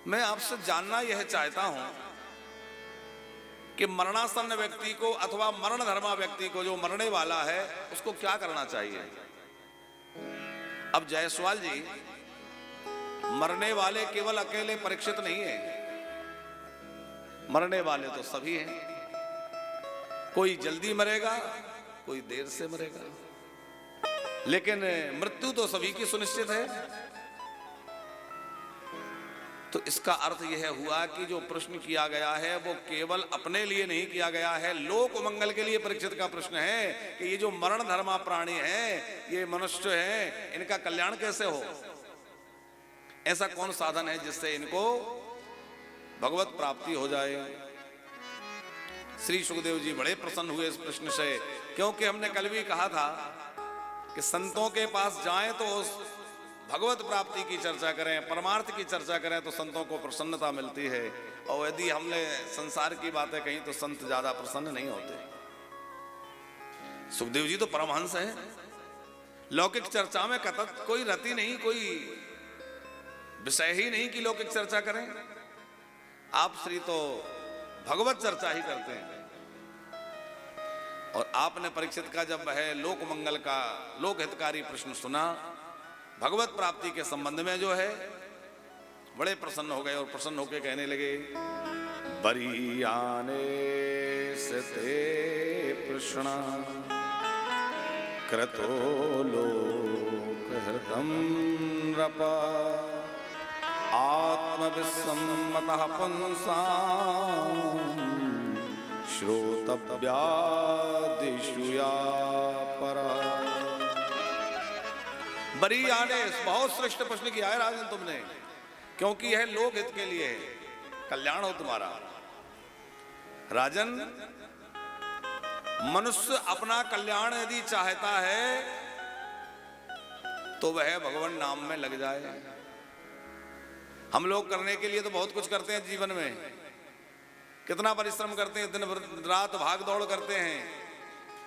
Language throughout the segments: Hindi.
मैं आपसे जानना यह चाहता हूं कि मरणासन्न व्यक्ति को अथवा मरण धर्मा व्यक्ति को, जो मरने वाला है, उसको क्या करना चाहिए। अब जायसवाल जी, मरने वाले केवल अकेले परीक्षित नहीं है, मरने वाले तो सभी हैं। कोई जल्दी मरेगा, कोई देर से मरेगा, लेकिन मृत्यु तो सभी की सुनिश्चित है। तो इसका अर्थ यह हुआ कि जो प्रश्न किया गया है वो केवल अपने लिए नहीं किया गया है, लोक मंगल के लिए परीक्षित का प्रश्न है कि ये जो मरण धर्मा प्राणी हैं, ये मनुष्य हैं, इनका कल्याण कैसे हो। ऐसा कौन साधन है जिससे इनको भगवत प्राप्ति हो जाए। श्री सुखदेव जी बड़े प्रसन्न हुए इस प्रश्न से, क्योंकि हमने कल भी कहा था कि संतों के पास जाएं तो उस भगवत प्राप्ति की चर्चा करें, परमार्थ की चर्चा करें तो संतों को प्रसन्नता मिलती है। और यदि हमने संसार की बातें कही तो संत ज्यादा प्रसन्न नहीं होते। सुखदेव जी तो परमहंस हैं, लौकिक चर्चा में कतत कोई रति नहीं, कोई विषय ही नहीं कि लौकिक चर्चा करें। आप श्री तो भगवत चर्चा ही करते हैं। और आपने परीक्षित का जब है लोक मंगल का लोक हितकारी प्रश्न सुना, भगवत प्राप्ति के संबंध में जो है, बड़े प्रसन्न हो गए और प्रसन्न होकर कहने लगे, बरियाने से ते प्रश्न क्रतो लोक हृदम रपा आत्मविसम्मतः पुंसां श्रोतव्या दिशुया परा। बरी आने, बहुत श्रेष्ठ प्रश्न किया है राजन तुमने, क्योंकि यह लोक हित के लिए है, कल्याण हो तुम्हारा। राजन, मनुष्य अपना कल्याण यदि चाहता है तो वह भगवान नाम में लग जाए। हम लोग करने के लिए तो बहुत कुछ करते हैं जीवन में, कितना परिश्रम करते हैं, दिन रात भाग दौड़ करते हैं,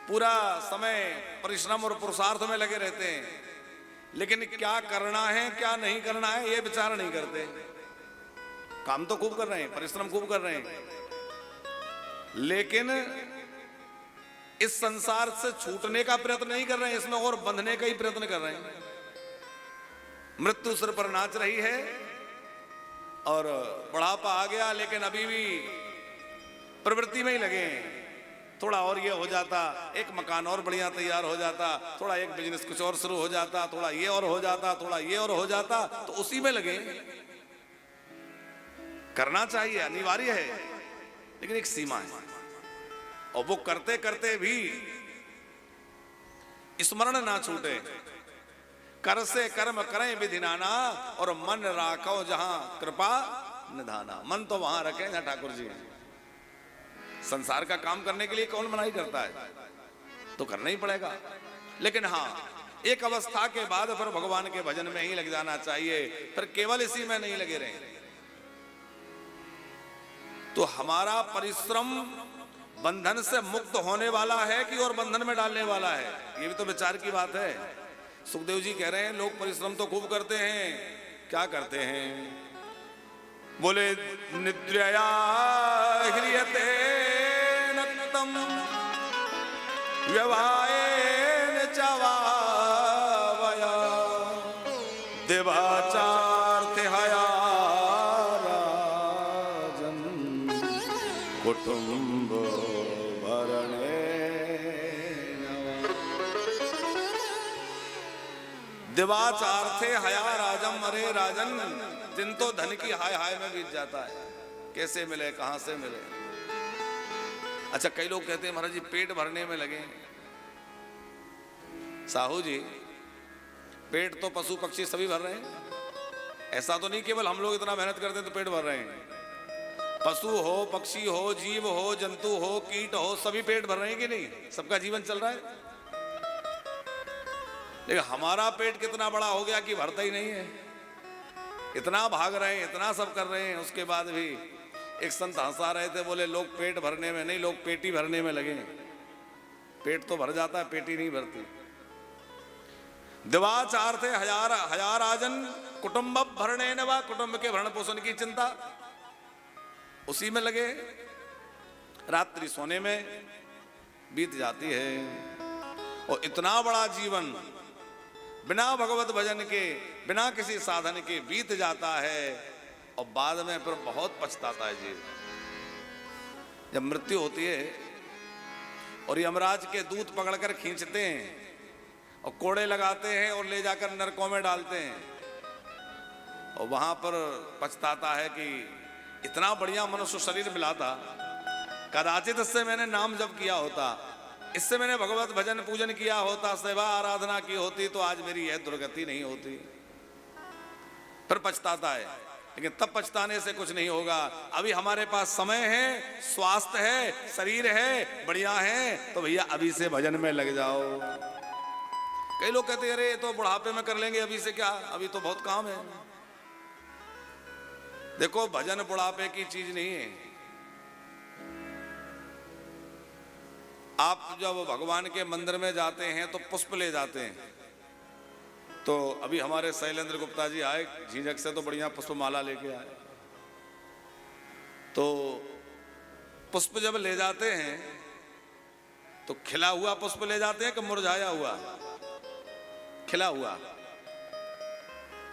पूरा समय परिश्रम और पुरुषार्थ में लगे रहते हैं, लेकिन क्या करना है क्या नहीं करना है ये विचार नहीं करते। काम तो खूब कर रहे हैं, परिश्रम खूब कर रहे हैं, लेकिन इस संसार से छूटने का प्रयत्न नहीं कर रहे हैं, इसमें और बंधने का ही प्रयत्न कर रहे हैं। मृत्यु सिर पर नाच रही है और बुढ़ापा आ गया, लेकिन अभी भी प्रवृत्ति में ही लगे हैं। थोड़ा और ये हो जाता, एक मकान और बढ़िया तैयार हो जाता, थोड़ा एक बिजनेस कुछ और शुरू हो जाता, थोड़ा ये और हो जाता, थोड़ा ये और हो जाता, तो उसी में लगे। करना चाहिए, अनिवार्य है, लेकिन एक सीमा है। और वो करते करते भी स्मरण ना छूटे। कर से कर्म करें विधि नाना और मन राखो जहां कृपा निधाना। मन तो वहां रखें जहां ठाकुर जी हैं। संसार का काम करने के लिए कौन मनाही करता है, तो करना ही पड़ेगा। लेकिन हाँ, एक अवस्था के बाद फिर भगवान के भजन में ही लग जाना चाहिए, फिर केवल इसी में नहीं लगे रहे। तो हमारा परिश्रम बंधन से मुक्त होने वाला है कि और बंधन में डालने वाला है, ये भी तो विचार की बात है। सुखदेव जी कह रहे हैं लोग परिश्रम तो खूब करते हैं, क्या करते हैं, बोले निद्रया ह्रियते नक्तम व्यवायेन चवावया देवाचार्थे हया राजन कुटुंब भरणे। देवाचार्थे हया राजम, अरे राजन, दिन तो धन की हाय हाय में बीत जाता है, कैसे मिले कहां से मिले। अच्छा, कई लोग कहते हैं महाराज जी पेट भरने में लगे। साहू जी, पेट तो पशु पक्षी सभी भर रहे हैं, ऐसा तो नहीं केवल हम लोग इतना मेहनत करते हैं तो पेट भर रहे हैं। पशु हो, पक्षी हो, जीव हो, जंतु हो, कीट हो, सभी पेट भर रहे हैं कि नहीं, सबका जीवन चल रहा है। लेकिन हमारा पेट कितना बड़ा हो गया कि भरता ही नहीं है। इतना भाग रहे हैं, इतना सब कर रहे हैं, उसके बाद भी एक संत हंसा रहे थे, बोले लोग पेट भरने में नहीं, लोग पेटी भरने में लगे। पेट तो भर जाता है, पेटी नहीं भरती। दिवाचार थे हजार हजार आजन कुटुंब भरणे न वा, कुटुंब के भरण पोषण की चिंता उसी में लगे, रात्रि सोने में बीत जाती है। और इतना बड़ा जीवन बिना भगवत भजन के, बिना किसी साधन के बीत जाता है और बाद में फिर बहुत पछताता है जीव। जब मृत्यु होती है और यमराज के दूत पकड़कर खींचते हैं और कोड़े लगाते हैं और ले जाकर नरकों में डालते हैं, और वहां पर पछताता है कि इतना बढ़िया मनुष्य शरीर मिला था, कदाचित इससे मैंने नाम जप किया होता, इससे मैंने भगवत भजन पूजन किया होता, सेवा आराधना की होती, तो आज मेरी यह दुर्गति नहीं होती। फिर पछताता है, लेकिन तब पछताने से कुछ नहीं होगा। अभी हमारे पास समय है, स्वास्थ्य है, शरीर है, बढ़िया है, तो भैया अभी से भजन में लग जाओ। कई लोग कहते हैं अरे तो बुढ़ापे में कर लेंगे, अभी से क्या, अभी तो बहुत काम है। देखो भजन बुढ़ापे की चीज नहीं है। आप जब भगवान के मंदिर में जाते हैं तो पुष्प ले जाते हैं, तो अभी हमारे शैलेंद्र गुप्ता जी आए झीझक से, तो बढ़िया पुष्प माला लेके आए। तो पुष्प जब ले जाते हैं तो खिला हुआ पुष्प ले जाते हैं कि मुरझाया हुआ? खिला हुआ।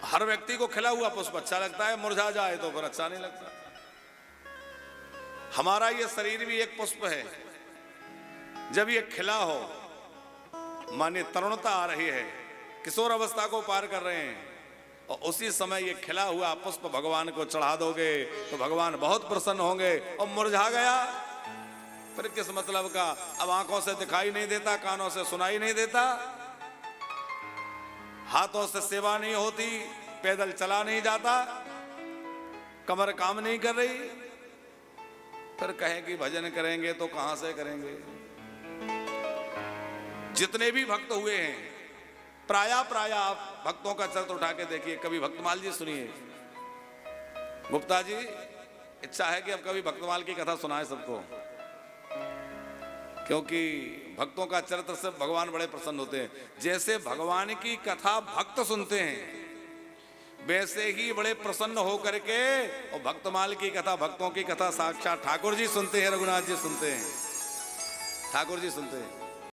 हर व्यक्ति को खिला हुआ पुष्प अच्छा लगता है, मुरझा जाए तो फिर अच्छा नहीं लगता। हमारा ये शरीर भी एक पुष्प है। जब ये खिला हो, माने तरुणता आ रही है, किशोर अवस्था को पार कर रहे हैं, और उसी समय ये खिला हुआ पुष्प भगवान को चढ़ा दोगे तो भगवान बहुत प्रसन्न होंगे। और मुरझा गया फिर किस मतलब का? अब आंखों से दिखाई नहीं देता, कानों से सुनाई नहीं देता, हाथों से सेवा नहीं होती, पैदल चला नहीं जाता, कमर काम नहीं कर रही, फिर कहें कि भजन करेंगे तो कहां से करेंगे? जितने भी भक्त हुए हैं, प्राय आप भक्तों का चरित्र उठा के देखिए। कभी भक्तमाल जी सुनिए, गुप्ता जी इच्छा है कि अब कभी भक्तमाल की कथा सुनाए सबको, क्योंकि भक्तों का चरित्र से भगवान बड़े प्रसन्न होते हैं। जैसे भगवान की कथा भक्त सुनते हैं, वैसे ही बड़े प्रसन्न होकर के और भक्तमाल की कथा, भक्तों की कथा साक्षात ठाकुर जी सुनते हैं, रघुनाथ जी सुनते हैं, ठाकुर जी सुनते हैं।